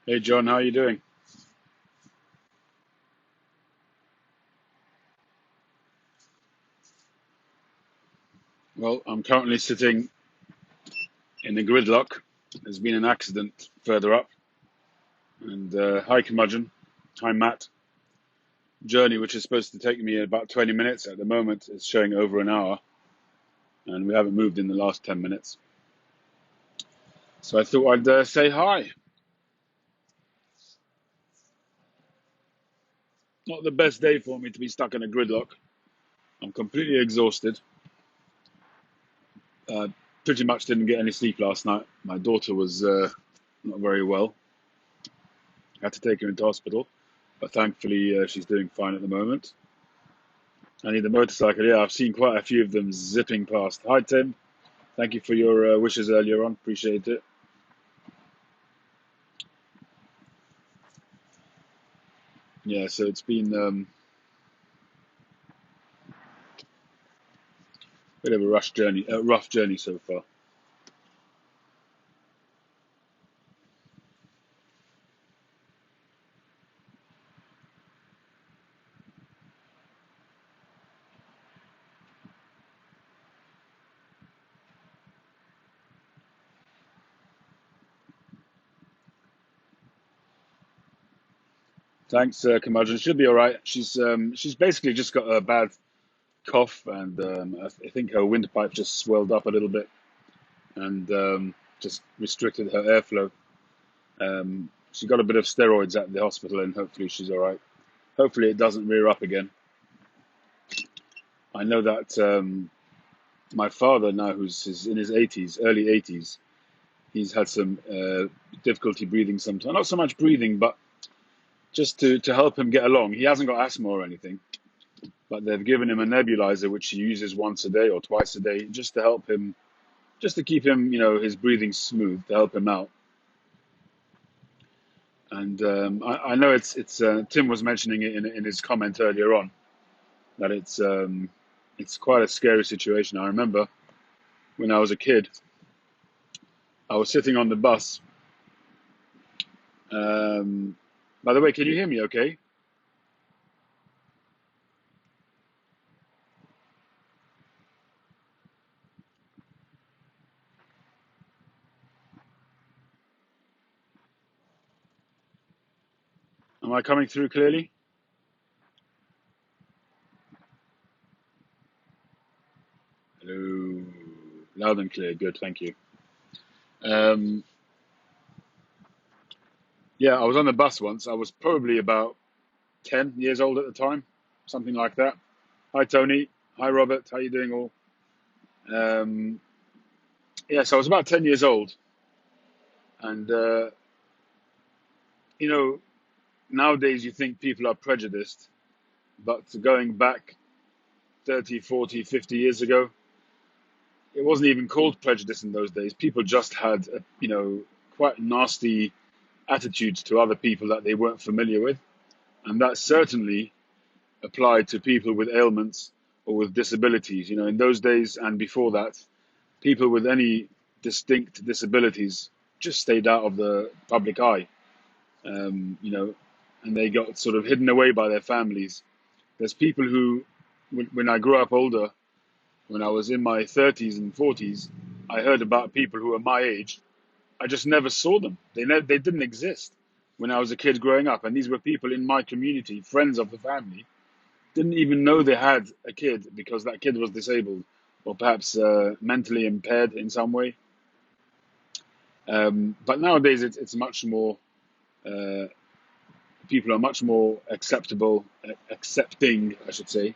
Hey John, how are you doing? Well, I'm currently sitting in the gridlock. There's been an accident further up, and hi Curmudgeon, hi Matt. Journey, which is supposed to take me about 20 minutes at the moment, is showing over an hour, and we haven't moved in the last 10 minutes. So I thought I'd say hi. Not the best day for me to be stuck in a gridlock. I'm completely exhausted. Uh, Pretty much didn't get any sleep last night. My daughter was not very well. Had to take her into hospital, but thankfully she's doing fine at the moment. I need a motorcycle. Yeah, I've seen quite a few of them zipping past. Hi, Tim. Thank you for your wishes earlier on. Appreciate it. Yeah, so it's been a bit of a rough journey so far. Thanks, Curmudgeon. She'll be all right. She's basically just got a bad cough, and I think her windpipe just swelled up a little bit and just restricted her airflow. She got a bit of steroids at the hospital, and hopefully she's all right. Hopefully it doesn't rear up again. I know that my father now, who's in his 80s, early 80s, he's had some difficulty breathing sometimes. Not so much breathing, but just to help him get along. He hasn't got asthma or anything, but they've given him a nebulizer which he uses once a day or twice a day, just to help him, just to keep him, his breathing smooth, to help him out. And I know it's Tim was mentioning it in his comment earlier on that it's quite a scary situation. I remember when I was a kid, I was sitting on the bus. Um, by the way, can you hear me? Okay, am I coming through clearly? Hello, loud and clear. Good, thank you. Um, yeah, I was on the bus once. I was probably about 10 years old at the time, something like that. Hi, Tony. Hi, Robert. How you doing all? Um, yeah, so I was about 10 years old. And, you know, nowadays you think people are prejudiced, but going back 30, 40, 50 years ago, it wasn't even called prejudice in those days. People just had, quite nasty attitudes to other people that they weren't familiar with. And that certainly applied to people with ailments or with disabilities. In those days and before that, people with any distinct disabilities just stayed out of the public eye, and they got sort of hidden away by their families. There's people who, when I grew up older, when I was in my 30s and 40s, I heard about people who were my age. I just never saw them. They didn't exist when I was a kid growing up. And these were people in my community, friends of the family, didn't even know they had a kid because that kid was disabled or perhaps mentally impaired in some way. But nowadays, it's much more, uh, people are much more accepting, I should say.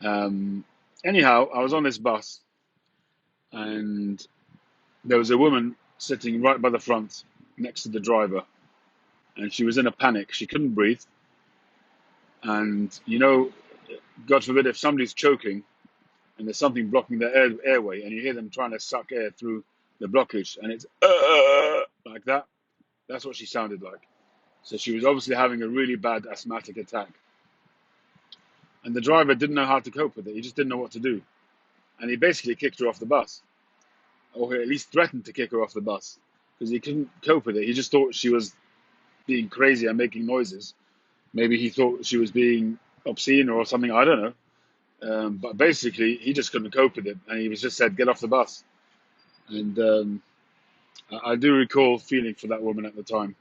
Um, Anyhow, I was on this bus and there was a woman sitting right by the front next to the driver, and she was in a panic. She couldn't breathe. And, God forbid, if somebody's choking and there's something blocking their airway, and you hear them trying to suck air through the blockage, and it's like that. That's what she sounded like. So she was obviously having a really bad asthmatic attack, and the driver didn't know how to cope with it. He just didn't know what to do, and he basically kicked her off the bus, or at least threatened to kick her off the bus. because he couldn't cope with it. He just thought she was being crazy and making noises. Maybe he thought she was being obscene or something. I don't know. But basically, he just couldn't cope with it, and he was just said, "Get off the bus." And I do recall feeling for that woman at the time.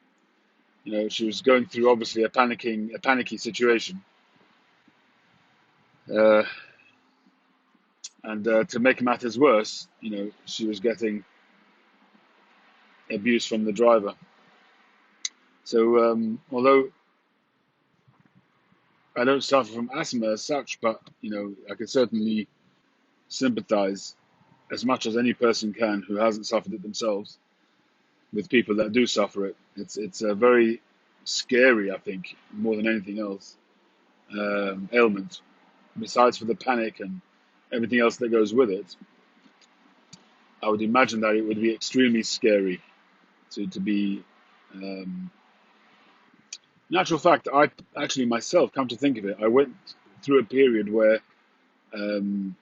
You know, she was going through obviously a panicky situation, uh, and to make matters worse, you know, she was getting abuse from the driver. So, although I don't suffer from asthma as such, but you know, I can certainly sympathise as much as any person can who hasn't suffered it themselves with people that do suffer it. It's a very scary, I think, more than anything else, ailment. Besides for the panic and everything else that goes with it, I would imagine that it would be extremely scary to be. Um, in actual fact, I actually myself, come to think of it, I went through a period where um,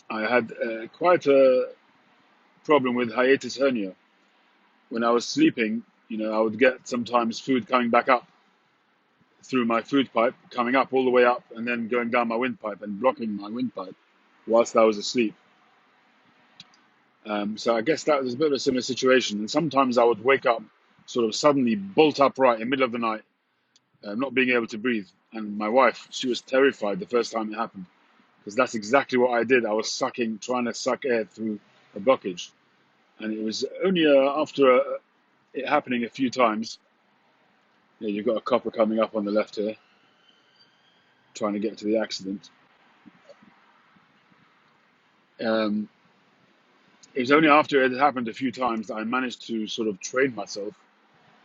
I had quite a problem with hiatus hernia. When I was sleeping, you know, I would get sometimes food coming back up through my food pipe, coming up all the way up, and then going down my windpipe and blocking my windpipe whilst I was asleep. So I guess that was a bit of a similar situation. And sometimes I would wake up, sort of suddenly bolt upright in the middle of the night, not being able to breathe. And my wife, she was terrified the first time it happened, because that's exactly what I did. I was trying to suck air through a blockage. And it was only after it happening a few times. Yeah, you've got a copper coming up on the left here, trying to get to the accident. Um, it was only after it had happened a few times that I managed to sort of train myself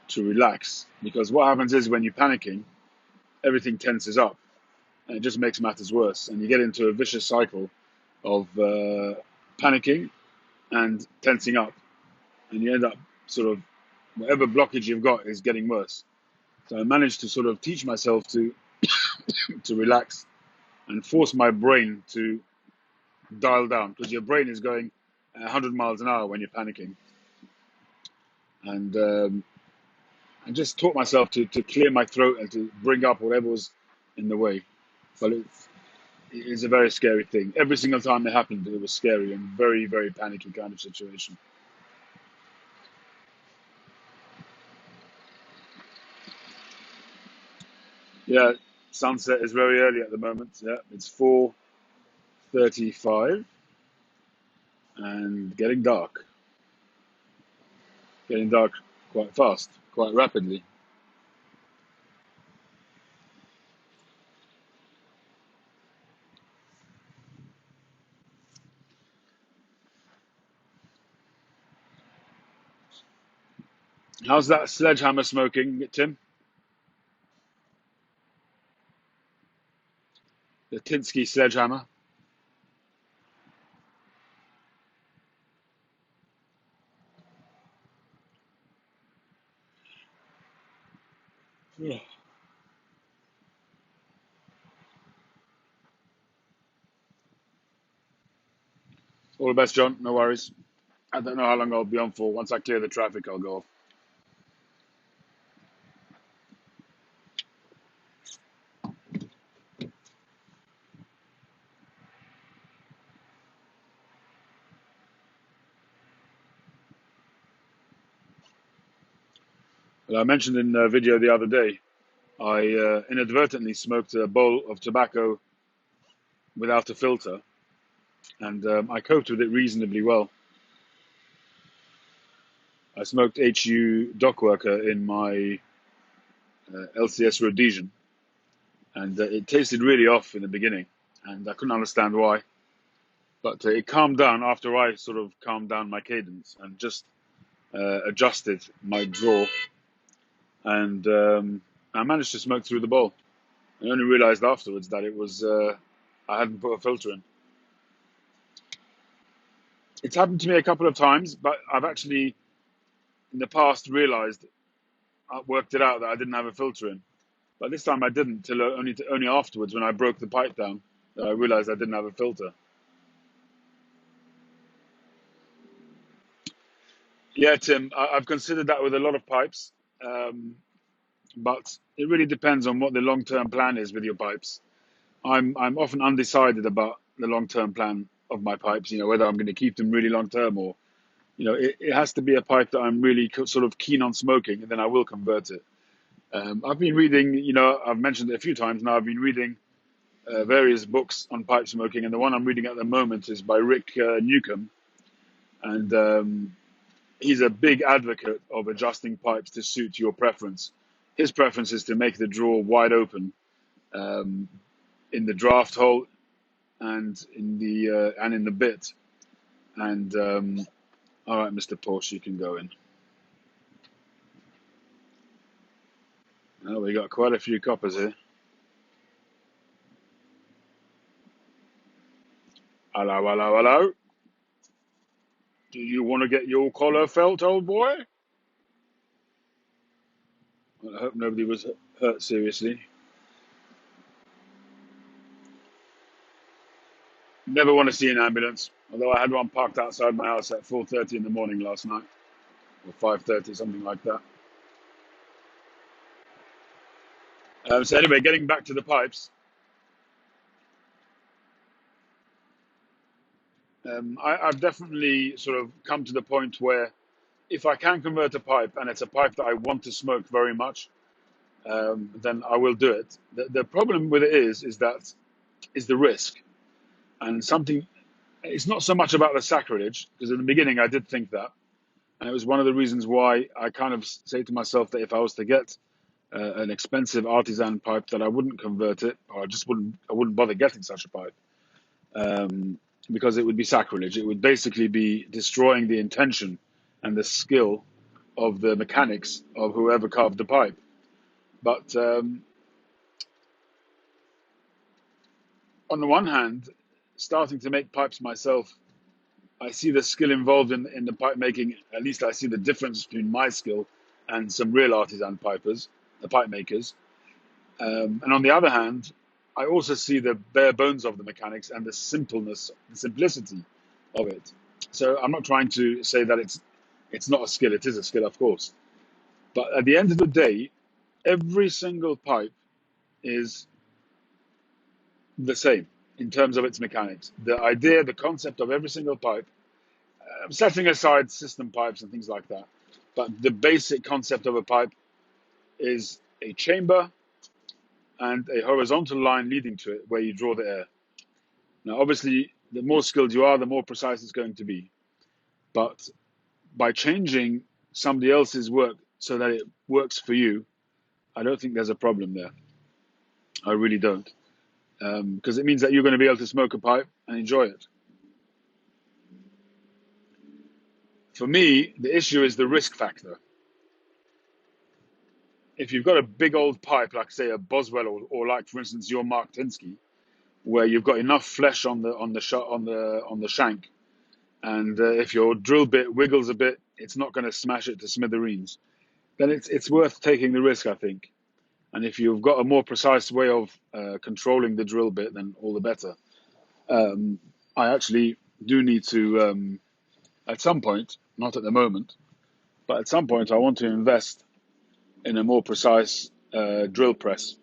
to relax. Because what happens is when you're panicking, everything tenses up, and it just makes matters worse. And you get into a vicious cycle of panicking and tensing up, and you end up sort of whatever blockage you've got is getting worse. So I managed to sort of teach myself to relax and force my brain to dial down, because your brain is going 100 miles an hour when you're panicking. And I just taught myself to clear my throat and to bring up whatever was in the way. But it's a very scary thing. Every single time it happened, it was scary and very, very panicky kind of situation. Yeah, sunset is very early at the moment. Yeah, it's 4:35 and getting dark quite fast, quite rapidly. How's that sledgehammer smoking, Tim? The Tinsky sledgehammer. Yeah. All the best, John. No worries. I don't know how long I'll be on for. Once I clear the traffic, I'll go off. Well, I mentioned in a video the other day, I inadvertently smoked a bowl of tobacco without a filter, and I coped with it reasonably well. I smoked HU dock worker in my LCS Rhodesian, and it tasted really off in the beginning, and I couldn't understand why. But it calmed down after I sort of calmed down my cadence and just adjusted my draw, and I managed to smoke through the bowl. I only realized afterwards that it was I hadn't put a filter in. It's happened to me a couple of times, but I've actually in the past realized, I worked it out that I didn't have a filter in. But this time I didn't till only afterwards when I broke the pipe down that I realized I didn't have a filter. Yeah, Tim, I've considered that with a lot of pipes, um, but it really depends on what the long-term plan is with your pipes. I'm often undecided about the long-term plan of my pipes. Whether I'm going to keep them really long-term, or it has to be a pipe that I'm really sort of keen on smoking, and then I will convert it. I've been reading, I've mentioned it a few times now. I've been reading various books on pipe smoking, and the one I'm reading at the moment is by Rick Newcomb, and he's a big advocate of adjusting pipes to suit your preference. His preference is to make the drawer wide open um, in the draft hole and in the bit. And all right, Mr. Porsche, you can go in. Oh, we got quite a few coppers here. Hello, hello, hello. Do you want to get your collar felt, old boy? Well, I hope nobody was hurt seriously. Never want to see an ambulance. Although I had one parked outside my house at 4:30 in the morning last night, or 5:30, something like that. So anyway, getting back to the pipes, I've definitely sort of come to the point where if I can convert a pipe and it's a pipe that I want to smoke very much, then I will do it. The problem with it is the risk, and something. It's not so much about the sacrilege, because in the beginning I did think that, and it was one of the reasons why I kind of say to myself that if I was to get an expensive artisan pipe, that I wouldn't convert it, or I wouldn't bother getting such a pipe, um, because it would be sacrilege. It would basically be destroying the intention and the skill of the mechanics of whoever carved the pipe. But on the one hand, starting to make pipes myself, I see the skill involved in the pipe making. At least I see the difference between my skill and some real artisan pipers, the pipe makers. And on the other hand, I also see the bare bones of the mechanics and the simplicity of it. So I'm not trying to say that it's not a skill. It is a skill, of course. But at the end of the day, every single pipe is the same in terms of its mechanics. The idea, the concept of every single pipe, setting aside system pipes and things like that, but the basic concept of a pipe is a chamber and a horizontal line leading to it where you draw the air. Now, obviously, the more skilled you are, the more precise it's going to be. But by changing somebody else's work so that it works for you, I don't think there's a problem there. I really don't. Because it means that you're going to be able to smoke a pipe and enjoy it. For me, the issue is the risk factor. If you've got a big old pipe, like say a Boswell, or like for instance your Mark Tinsky, where you've got enough flesh on the shank, and if your drill bit wiggles a bit, it's not going to smash it to smithereens. Then it's worth taking the risk, I think. And if you've got a more precise way of controlling the drill bit, then all the better. I actually do need to, at some point, not at the moment, but at some point, I want to invest in a more precise drill press,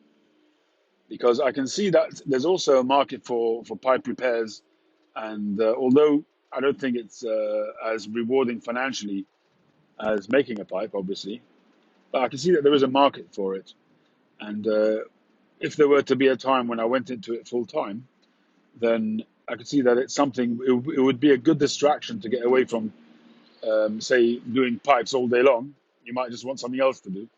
because I can see that there's also a market for pipe repairs. And although I don't think it's as rewarding financially as making a pipe, obviously, but I can see that there is a market for it. And if there were to be a time when I went into it full time, then I could see that it's something, it would be a good distraction to get away from, say, doing pipes all day long. You might just want something else to do.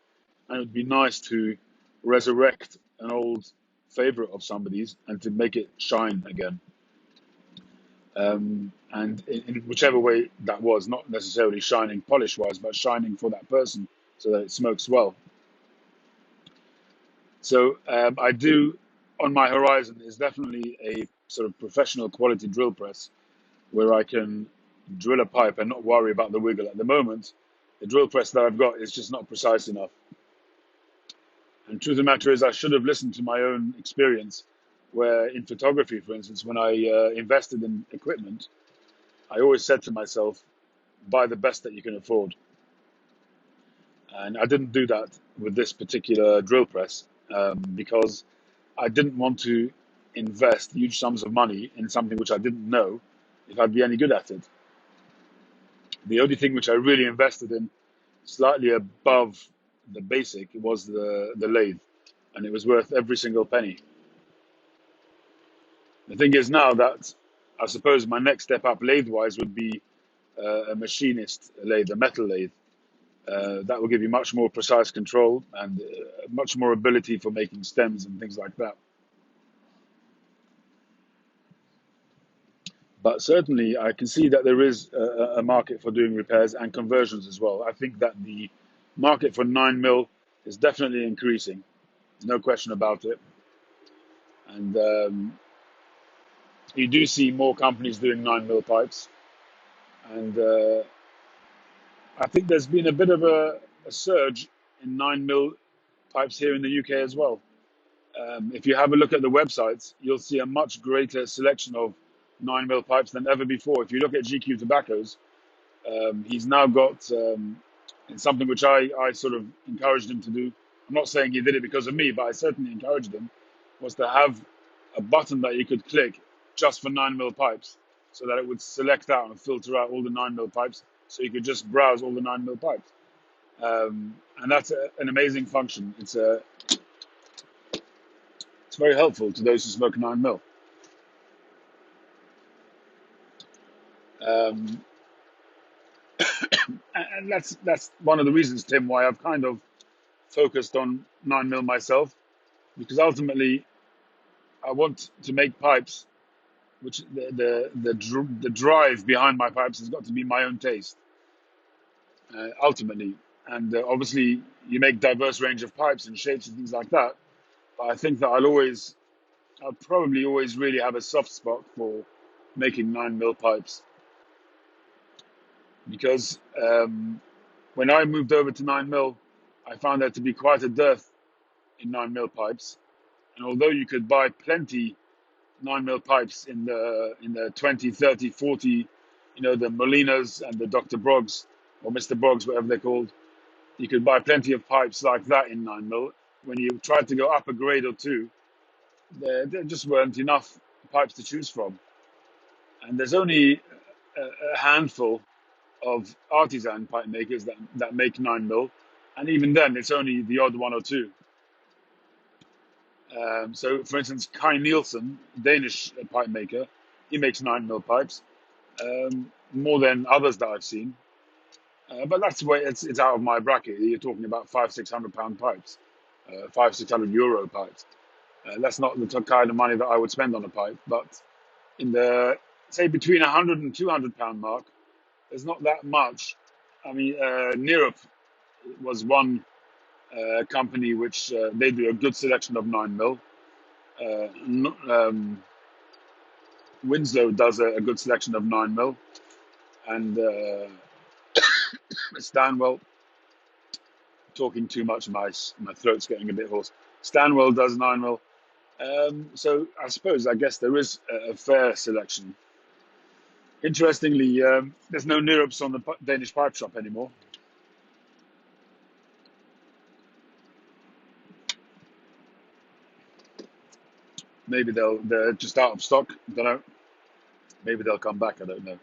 And it would be nice to resurrect an old favorite of somebody's and to make it shine again. And in whichever way that was, not necessarily shining polish wise, but shining for that person so that it smokes well. So I do, on my horizon, is definitely a sort of professional quality drill press where I can drill a pipe and not worry about the wiggle. At the moment, the drill press that I've got is just not precise enough. And truth of the matter is, I should have listened to my own experience, where in photography, for instance, when I invested in equipment, I always said to myself, buy the best that you can afford. And I didn't do that with this particular drill press because I didn't want to invest huge sums of money in something which I didn't know if I'd be any good at it. The only thing which I really invested in, slightly above the basic, was the lathe, and it was worth every single penny. The thing is now that I suppose my next step up lathe-wise would be a machinist lathe, a metal lathe. That will give you much more precise control and much more ability for making stems and things like that. But certainly, I can see that there is a market for doing repairs and conversions as well. I think that the market for 9mm is definitely increasing. There's no question about it. And you do see more companies doing 9mm pipes. And I think there's been a bit of a surge in 9mm pipes here in the UK as well. If you have a look at the websites, you'll see a much greater selection of 9mm pipes than ever before. If you look at GQ Tobaccos, he's now got something which I sort of encouraged him to do. I'm not saying he did it because of me, but I certainly encouraged him, was to have a button that you could click just for 9mm pipes so that it would select out and filter out all the 9mm pipes so you could just browse all the 9mm pipes. And that's an amazing function. It's very helpful to those who smoke 9mm. Um, and that's one of the reasons, Tim, why I've kind of focused on 9mm myself, because ultimately I want to make pipes which the drive behind my pipes has got to be my own taste, ultimately. And obviously you make diverse range of pipes and shapes and things like that, but I think that I'll probably always really have a soft spot for making 9mm pipes, because when I moved over to 9mm, I found there to be quite a dearth in 9mm pipes. And although you could buy plenty 9mm pipes in the 20, 30, 40, the Molinas and the Dr. Broggs or Mr. Broggs, whatever they're called, you could buy plenty of pipes like that in 9mm. When you tried to go up a grade or two, there just weren't enough pipes to choose from. And there's only a handful of artisan pipe makers that make 9mm, and even then it's only the odd one or two. So for instance, Kai Nielsen, Danish pipe maker, he makes 9mm pipes, more than others that I've seen. But that's where it's out of my bracket. You're talking about 500-600 pound pipes, 500-600 euro pipes. That's not the kind of money that I would spend on a pipe, but in the, say, between 100 and 200 pound mark, there's not that much. I mean, Nirup was one company which they do a good selection of 9mm. Winslow does a good selection of 9mm, and Stanwell, talking too much, my throat's getting a bit hoarse. Stanwell does 9mm. So I guess there is a fair selection. Interestingly, there's no Nirups on the Danish pipe shop anymore. Maybe they're just out of stock. Don't know. Maybe they'll come back. I don't know.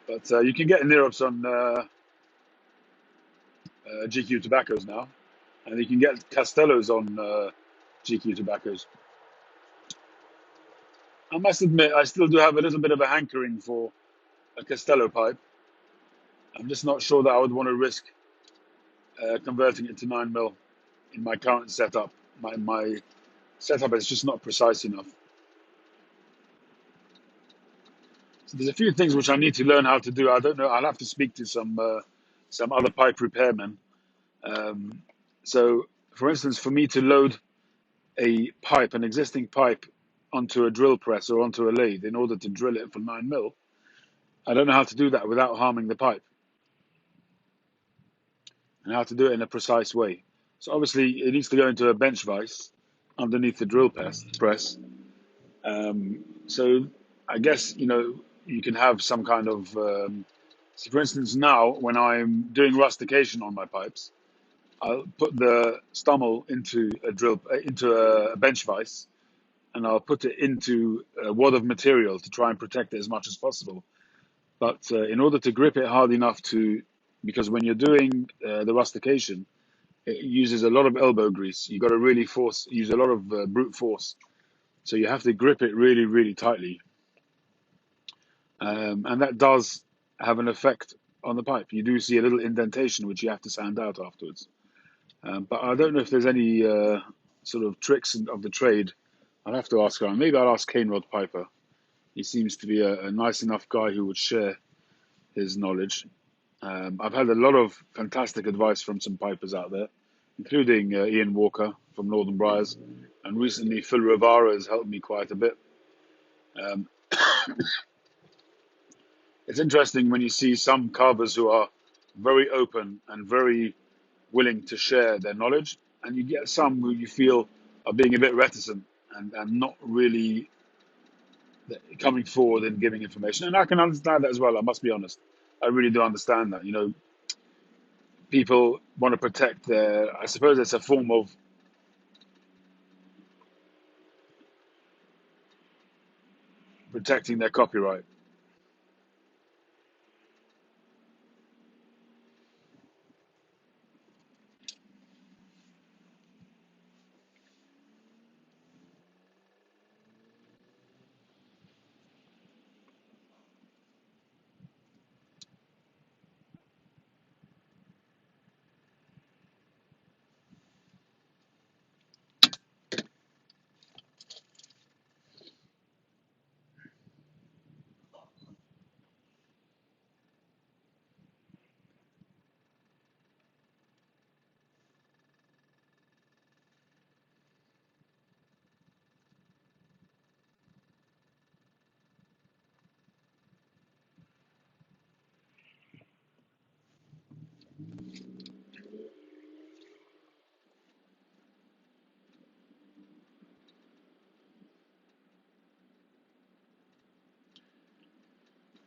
But you can get Nirups on GQ Tobaccos now, and you can get Castellos on GQ Tobaccos. I must admit, I still do have a little bit of a hankering for a Castello pipe. I'm just not sure that I would want to risk converting it to 9mm in my current setup. My setup is just not precise enough. So there's a few things which I need to learn how to do. I don't know. I'll have to speak to some other pipe repairmen. So, for instance, for me to load an existing pipe, onto a drill press or onto a lathe in order to drill it for 9mm, I don't know how to do that without harming the pipe, and how to do it in a precise way. So obviously it needs to go into a bench vise underneath the drill press. So I guess you can have some kind of So, for instance, now when I'm doing rustication on my pipes, I'll put the stummel into a bench vise, and I'll put it into a wad of material to try and protect it as much as possible. But in order to grip it hard enough because when you're doing the rustication, it uses a lot of elbow grease. You got to really use a lot of brute force. So you have to grip it really, really tightly, and that does have an effect on the pipe. You do see a little indentation which you have to sand out afterwards. But I don't know if there's any sort of tricks of the trade. I'll have to ask around. Maybe I'll ask Kane Rod Piper. He seems to be a nice enough guy who would share his knowledge. I've had a lot of fantastic advice from some pipers out there, including Ian Walker from Northern Briars, and recently Phil Rivara has helped me quite a bit. Um, it's interesting when you see some carvers who are very open and very willing to share their knowledge, and you get some who you feel are being a bit reticent and not really coming forward and giving information. And I can understand that as well. I must be honest. I really do understand that. People want to protect their. I suppose it's a form of protecting their copyright.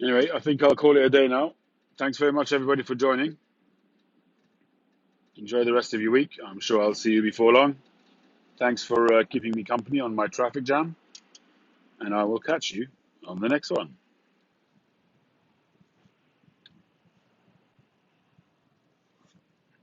Anyway, I think I'll call it a day now. Thanks very much, everybody, for joining. Enjoy the rest of your week. I'm sure I'll see you before long. Thanks for keeping me company on my traffic jam, and I will catch you on the next one.